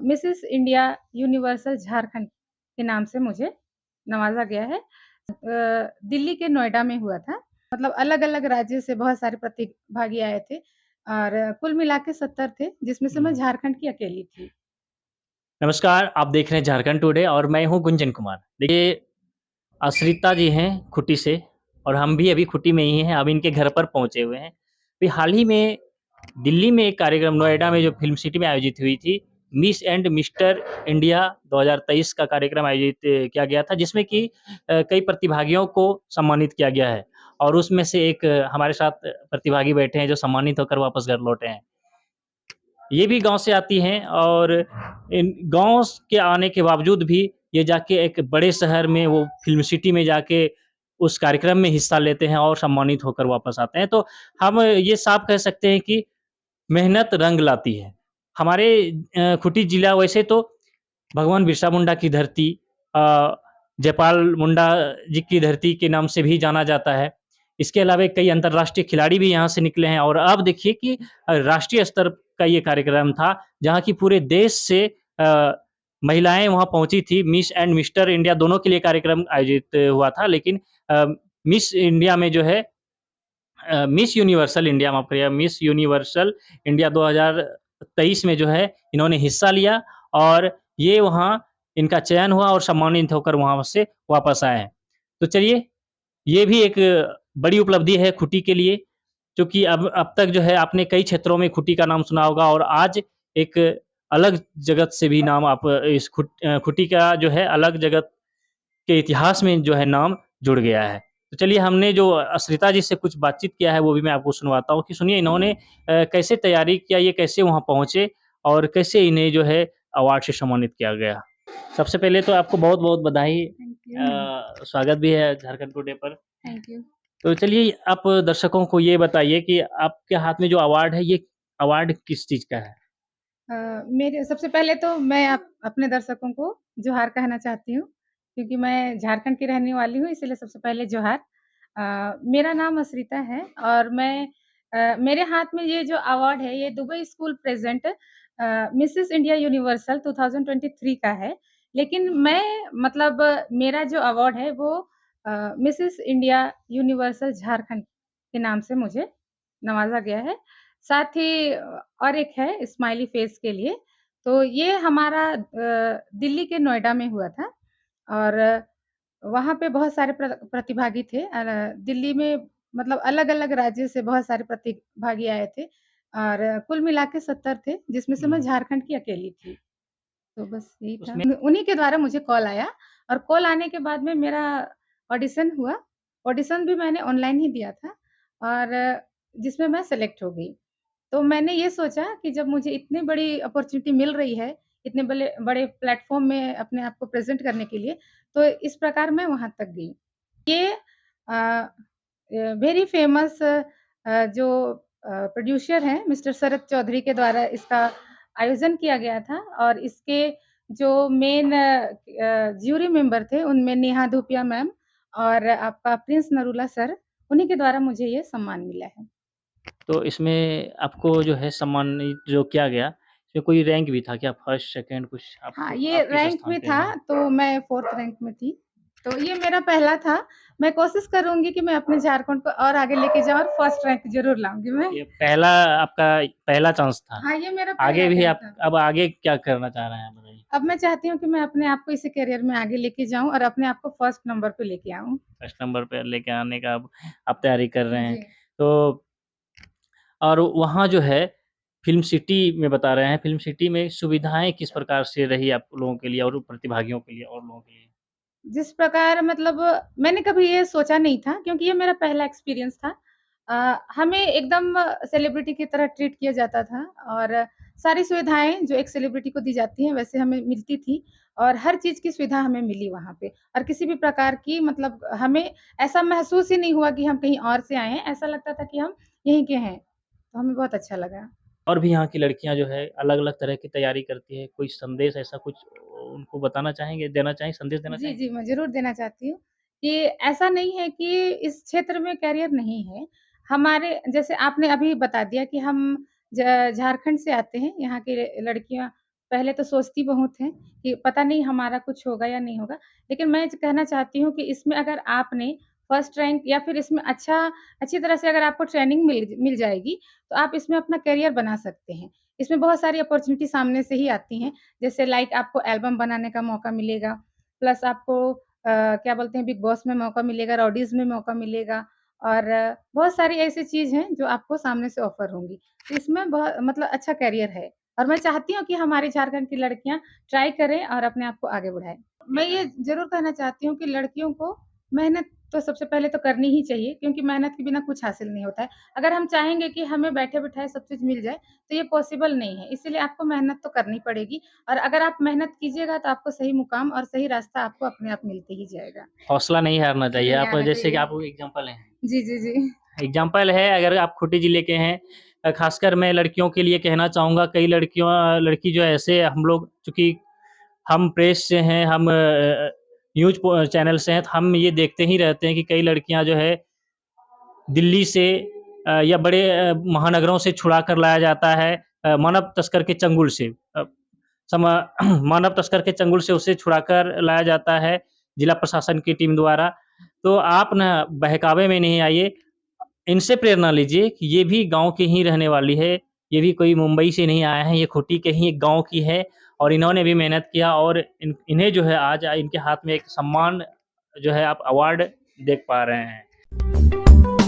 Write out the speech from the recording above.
Mrs India universal Jharkhand के नाम से मुझे नवाज़ा गया है। दिल्ली के नोएडा में हुआ था। मतलब अलग-अलग राज्य से बहुत सारे प्रतिभागी आए थे और कुल मिला के 70 थे, जिसमें से मैं हुँ। झारखंड की अकेली थी। नमस्कार, आप देख रहे हैं झारखंड टुडे और मैं हूँ गुंजन कुमार। देखिए, आश्रिता जी हैं खुटी से और हम भी अभी खुटी में ही हैं, अब इनके घर पर पहुँचे हुए हैं। अभी हाल ही में दिल्ली में एक कार्यक्रम नोएडा में जो फ़िल्म सिटी में आयोजित हुई थी, मिस एंड मिस्टर इंडिया 2023 का कार्यक्रम आयोजित किया गया था, जिसमें कि कई प्रतिभागियों को सम्मानित किया गया है और उसमें से एक हमारे साथ प्रतिभागी बैठे हैं, जो सम्मानित होकर वापस घर लौटे हैं। ये भी गाँव से आती हैं और इन गाँव के आने के बावजूद भी ये जाके एक बड़े शहर में वो फ़िल्म सिटी में जाके उस कार्यक्रम में हिस्सा लेते हैं और सम्मानित होकर वापस आते हैं। तो हम ये साफ कह सकते हैं कि मेहनत रंग लाती है। हमारे खूंटी जिला वैसे तो भगवान बिरसा मुंडा की धरती अ, जयपाल मुंडा जी की धरती के नाम से भी जाना जाता है। इसके अलावा कई अंतर्राष्ट्रीय खिलाड़ी भी यहाँ से निकले हैं और अब देखिए कि राष्ट्रीय स्तर का ये कार्यक्रम था, जहाँ की पूरे देश से महिलाएँ वहाँ पहुँची थी। मिस एंड मिस्टर इंडिया दोनों के लिए कार्यक्रम आयोजित हुआ था, लेकिन अ, मिस इंडिया में जो है मिस यूनिवर्सल इंडिया माफ़ करिएगा, मिस यूनिवर्सल इंडिया 2023 में जो है इन्होंने हिस्सा लिया और ये वहाँ इनका चयन हुआ और सम्मानित होकर वहाँ से वापस आए हैं। तो चलिए, ये भी एक बड़ी उपलब्धि है खूंटी के लिए, क्योंकि अब तक जो है आपने कई क्षेत्रों में खूंटी का नाम सुना होगा और आज एक अलग जगत से भी नाम आप इस खूंटी का जो है अलग जगत के इतिहास में जो है नाम जुड़ गया है। तो चलिए हमने जो अस्मिता जी से कुछ बातचीत किया है वो भी मैं आपको सुनवाता हूँ कि सुनिए इन्होंने कैसे तैयारी किया, ये कैसे वहाँ पहुँचे और कैसे इन्हें जो है अवार्ड से सम्मानित किया गया। सबसे पहले तो आपको बहुत-बहुत बधाई थैंक यू। स्वागत भी है झारखंड टुडे पर। Thank you. तो चलिए आप दर्शकों को ये बताइए कि आपके हाथ में जो अवार्ड है, ये अवार्ड किस चीज़ का है? मेरे सबसे पहले तो मैं अपने दर्शकों को जोहार कहना चाहती हूँ, क्योंकि मैं झारखंड की रहने वाली हूँ, इसीलिए सबसे पहले जोहार। मेरा नाम असरिता है और मेरे हाथ में ये जो अवार्ड है, ये Dubai school present Mrs India universal 2023 का है। लेकिन मैं मतलब मेरा जो अवार्ड है वो मिसेस इंडिया यूनिवर्सल झारखंड के नाम से मुझे नवाज़ा गया है। साथ ही और एक है स्माइली फेस के लिए। तो ये हमारा दिल्ली के नोएडा में हुआ था और वहाँ पे बहुत सारे प्रतिभागी थे। दिल्ली में मतलब अलग-अलग राज्य से बहुत सारे प्रतिभागी आए थे और कुल मिला के 70 थे, जिसमें से मैं हुँ, झारखंड की अकेली थी। तो बस यही था। उसमें उन्हीं के द्वारा मुझे कॉल आया और कॉल आने के बाद में मेरा ऑडिशन हुआ। ऑडिशन भी मैंने ऑनलाइन ही दिया था और जिसमें मैं सेलेक्ट हो गई। तो मैंने ये सोचा कि जब मुझे इतनी बड़ी अपॉर्च्युनिटी मिल रही है, इतने बड़े बड़े प्लेटफ़ॉर्म में अपने आप को प्रेज़ेंट करने के लिए, तो इस प्रकार मैं वहाँ तक गई। ये वेरी फ़ेमस जो प्रोड्यूसर हैं मिस्टर शरद चौधरी के द्वारा इसका आयोजन किया गया था और इसके जो मेन ज्यूरी मेंबर थे, उनमें नेहा धूपिया मैम और आपका प्रिंस नरूला सर, उन्हीं के द्वारा मुझे ये सम्मान मिला है। तो इसमें आपको जो है सम्मानित जो किया गया, इसमें कोई रैंक भी था क्या? फर्स्ट, सेकंड कुछ हाँ, आपको ये आप किस रैंक स्थान भी पे था, आई हैं? तो मैं 4th रैंक में थी। तो ये मेरा पहला था। मैं कोशिश करूँगी कि मैं अपने झारखंड को और आगे लेके जाऊँ और फर्स्ट रैंक ज़रूर लाऊँगी मैं। ये पहला आपका पहला चांस था। हाँ, ये मेरा आगे पहला भी अटेम्प्ट आप था। अब आगे क्या करना चाह रहे हैं बताइए? अब मैं चाहती हूँ कि मैं अपने आप को इसी करियर में आगे लेके जाऊँ और अपने आप को फर्स्ट नंबर पे लेके आऊँ। फर्स्ट नंबर पे लेके आने का अब आप तैयारी कर रहे हैं। जी। तो और वहाँ जो है फ़िल्म सिटी में बता रहे हैं, फ़िल्म सिटी में सुविधाएँ किस प्रकार से रही आप लोगों के लिए और प्रतिभागियों के लिए और लोगों के लिए? जिस प्रकार मतलब मैंने कभी ये सोचा नहीं था क्योंकि ये मेरा पहला एक्सपीरियंस था। हमें एकदम सेलिब्रिटी की तरह ट्रीट किया जाता था और सारी सुविधाएँ जो एक सेलिब्रिटी को दी जाती हैं वैसे हमें मिलती थी और हर चीज़ की सुविधा हमें मिली वहाँ पे और किसी भी प्रकार की मतलब हमें ऐसा महसूस ही नहीं हुआ कि हम कहीं और से आए हैं, ऐसा लगता था कि हम यहीं के हैं। तो हमें बहुत अच्छा लगा। और भी यहाँ की लड़कियाँ जो है अलग-अलग तरह की तैयारी करती है, कोई संदेश ऐसा कुछ उनको बताना चाहेंगे, देना चाहेंगे, संदेश देना जी, चाहेंगे? जी, मैं ज़रूर देना चाहती हूँ कि ऐसा नहीं है कि इस क्षेत्र में करियर नहीं है। हमारे जैसे आपने अभी बता दिया कि हम झारखंड से आते हैं, यहाँ की लड़कियाँ पहले तो सोचती बहुत हैं कि पता नहीं हमारा कुछ होगा या नहीं होगा। लेकिन मैं ज कहना चाहती हूँ कि इसमें अगर आपने फर्स्ट रैंक या फिर इसमें अच्छी तरह से अगर आपको ट्रेनिंग मिल जाएगी, तो आप इसमें अपना करियर बना सकते हैं। इसमें बहुत सारी अपॉर्च्युनिटी सामने से ही आती हैं, जैसे लाइक आपको एल्बम बनाने का मौका मिलेगा, प्लस आपको क्या बोलते हैं बिग बॉस में मौका मिलेगा, रॉडीज़ में मौका मिलेगा और बहुत सारी ऐसी चीज़ हैं जो आपको सामने से ऑफ़र होंगी। तो इसमें मतलब अच्छा करियर है और मैं चाहती हूँ कि हमारे झारखंड की लड़कियाँ ट्राई करें और अपने आप को आगे बढ़ाएँ। मैं ये ज़रूर कहना चाहती हूँ कि लड़कियों को मेहनत तो सबसे पहले तो करनी ही चाहिए क्योंकि मेहनत के बिना कुछ हासिल नहीं होता है। अगर हम चाहेंगे कि हमें बैठे-बिठाए सब चीज़ मिल जाए, तो ये पॉसिबल नहीं है। इसीलिए आपको मेहनत तो करनी पड़ेगी और अगर आप मेहनत कीजिएगा तो आपको सही मुकाम और सही रास्ता आपको अपने आप मिलते ही जाएगा। हौसला नहीं हारना चाहिए। नहीं आप आना जैसे कि चाहिए। आप एग्ज़ाम्पल हैं। जी, जी, जी। एग्ज़ाम्पल है अगर आप खूंटी ज़िले के हैं ख़ासकर मैं लड़कियों के लिए कहना चाहूँगा कई लड़की जो है ऐसे हम लोग चूँकि हम प्रेस से हैं, हम न्यूज़ चैनल से हैं, तो हम ये देखते ही रहते हैं कि कई लड़कियाँ जो है दिल्ली से या बड़े महानगरों से छुड़ा कर लाया जाता है मानव तस्कर के चंगुल से। सम मानव तस्कर के चंगुल से उसे छुड़ाकर लाया जाता है जिला प्रशासन की टीम द्वारा। तो आप ना बहकावे में नहीं आइए, इनसे प्रेरणा लीजिए कि ये भी गाँव की ही रहने वाली है, ये भी कोई मुंबई से नहीं आए हैं, ये खूंटी के ही एक गाँव की है और इन्होंने भी मेहनत किया और इन्हें जो है आज इनके हाथ में एक सम्मान जो है आप अवार्ड देख पा रहे हैं।